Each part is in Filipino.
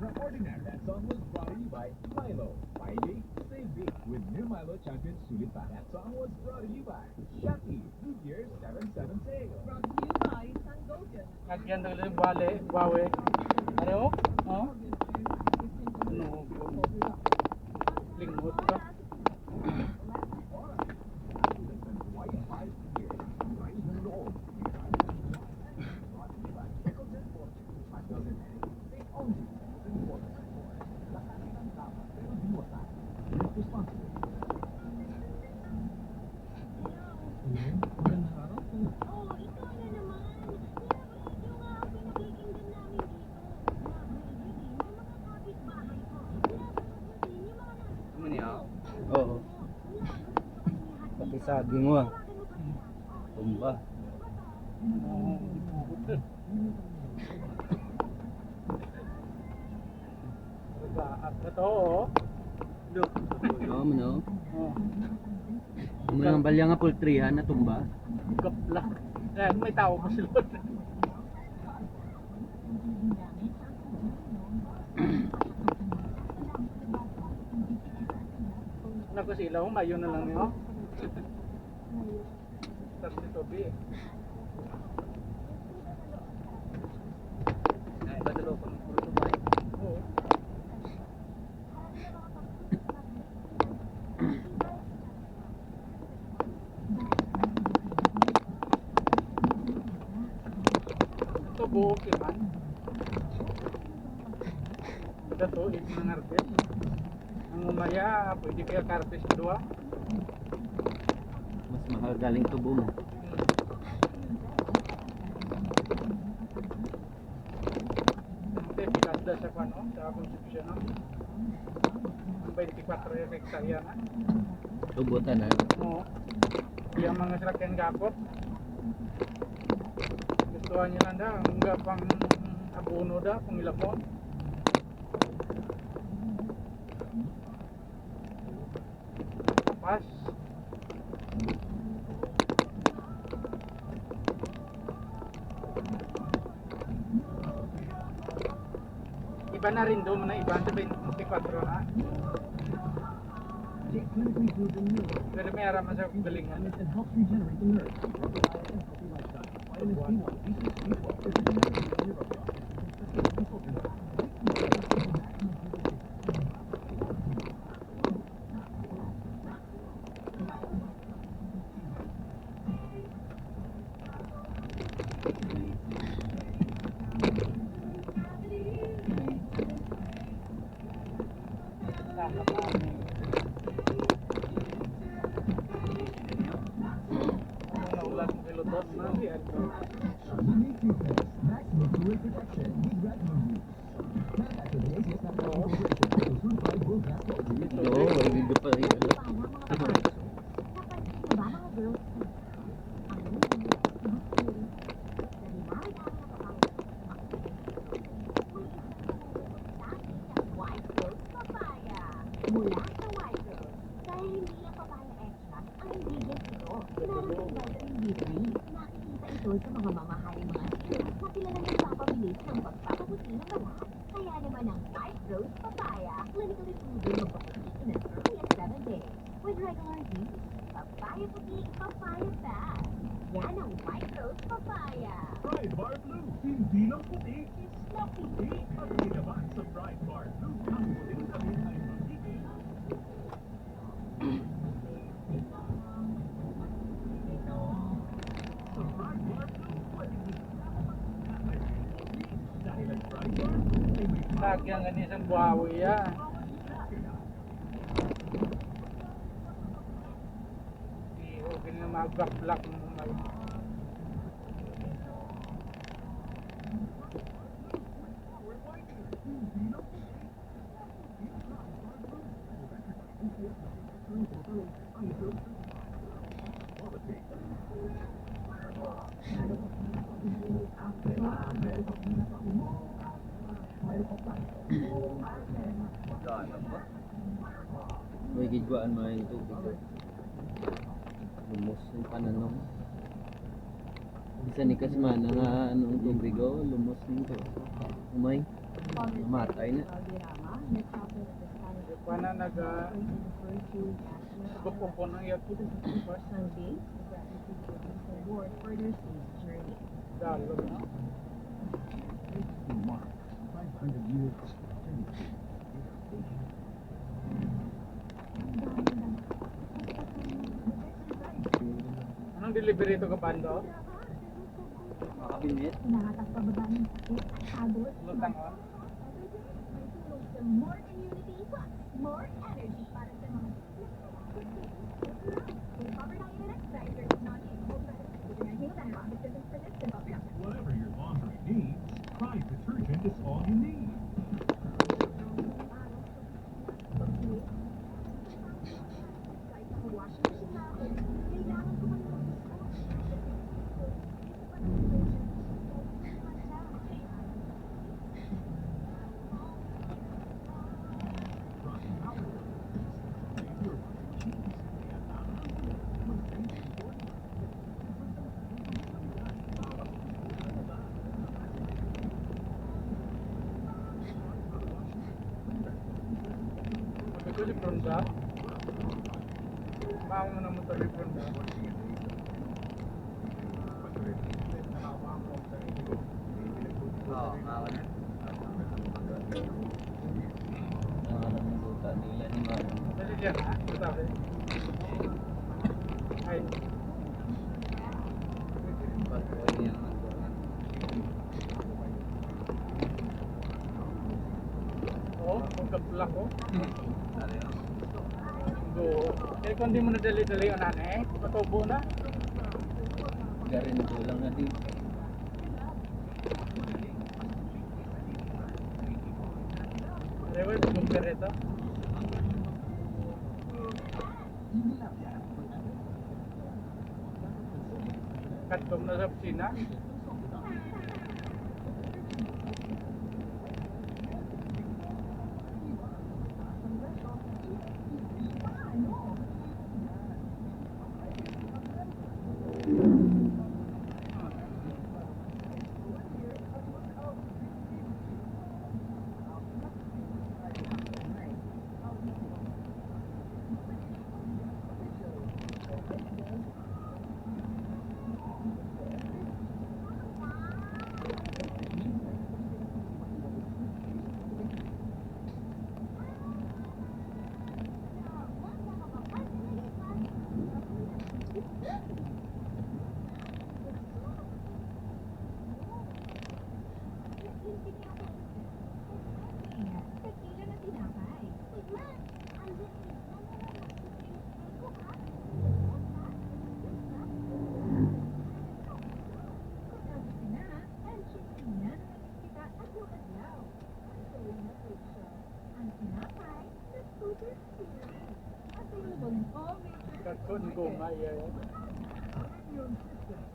extraordinary. That song was brought to you by Milo. Buy big, save big with new Milo Champion Sulit Pa. That song was brought to you by Shopee. Good Year 7/7 sale. Brought to you by San Gogan. Lagyan daw yung bale, bawe. Ano? Oh? Ano? Lingot ka. Oo. Pati saging mo ah. Tumba. Ito oh. Look. Oo mo no. May ang balya nga pultrihan na tumba. Kapla. Eh, may tao pa sila. Naku sila, mayo na lang yun. Tapos ito, B. Ay, badalo ko ng puro tumay. Oo. Ito buo kiman. Ito, ito ng arket. Ang umaya, pwede kaya karpes dua. Mas mahal galing tubo mo. Ito, pinasda sa kano, sa konstitusyon no? Ang 24 yung hektarya na. Tubo tanan. Oo. Yung mga sasakyan gapot. Gustuhan nyo lang da, ang gapang abono da, kung ilapon. Pas. Iba na rin doon na iba sa 24 na. Pero may araman sa galingan. Oo, may video pa rin. Mula sa White Rose, dahil hindi lang papaya extra ang ingredients nito, pinarang sa vitamin B3. Nakikita ito sa mga mamahaling mga skills na kilala nagpapabilis ng pagpapaputi ng balat. Kaya naman ang White Rose Papaya, clinically proven magpaputi in as early as 7 days. With regular use, papaya puti, papaya fast. Yan ang White Rose Papaya. Pride Bar Blue. Hindi lang puti, it's not puti. At ginaban sa Pride Bar Blue, ang puting damit ay magiging sa Pride Bar Blue, dahil ang Pride Bar Blue ay may Lagyan nga niya sa buhawi yan. Okay na mag-black ng may. May gidwaan mo yung tubig. Lumos yung pananom. Bisa ni kasmana nga anong tubig o lumos nito. Umay. Mamatay na. Paano nag-pupo ng iyot? Dalo, no? Mark 500 years of Anong delivery ito ka bando? Mga kabinet. Nakatang pababa ng sakit at pagod. Lutang o? May tulong sa more immunity plus more energy para sa mga whatever your laundry needs, Pride detergent is all you need. Ito libronda. Baka mo naman ito libronda. Oo, mga na. Nangalan ng luta nila ni Mama. Dali dyan ha? Ito tabi. Ay. Pagkuhay niya naman doon. Oo, kung kapulak ko. Ano yun? Do. Kaya kung di mo na dali-dali yun eh, patubo na. Garin ito lang na din. Rewa, bumper ito. Katkom na sa kusina. Katkom, goma, iya.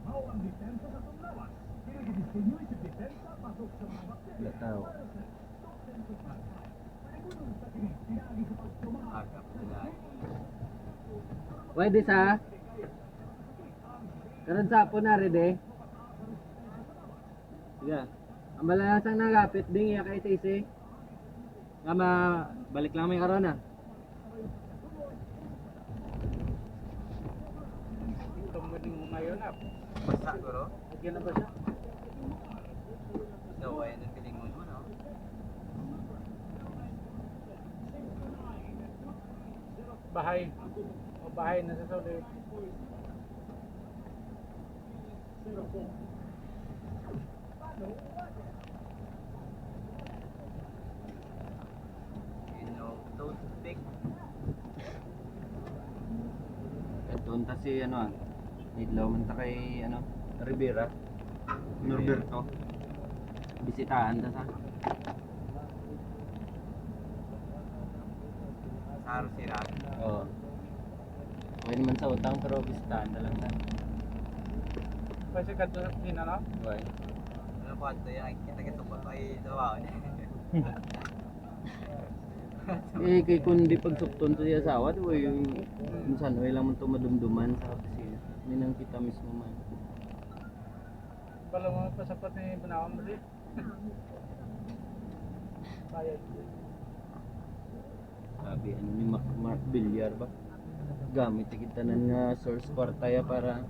Mau ang depensa sa tumlawas. Pinag-disenyo sa depensa pasok sa mga bakterya. Lataw. Panibunong sa pinag-sinali sa pagtumakas. Agap sila. Pwede sa? Karon sa po na rin eh. Sige. Ang malalasang nagapit ding iya kay Tisi. Nga balik lang may karon ah. Tumuling mo ngayon ah. Basta guro. Lagyan na ba siya? Daway ng pilingon mo no. Bahay. O bahay na sa Saudi. Toothpick. Doon ta si ano ah. Nidlaw man ta kay ano, Rivera. Norberto. Bisitahan ta sa. Saro sira. Oo. Okay naman sa utang pero bisitahan na lang ta. Kasi kadto sa kusina no? Okay. Ano po ato yung kita-kita po ay dawa. Eh kay kundi pagsukton to siya asawa, di ba yung minsan way lang man to madumduman sa opisina. Minang kita mismo man. Bala mo pasapat ni Banawan mo di. Bayad. Sabi, ano ni Mark Villar ba? Gamit kita nga source kwartaya para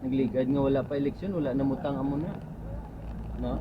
nagligad nga wala pa eleksyon, wala namutang amo na. No?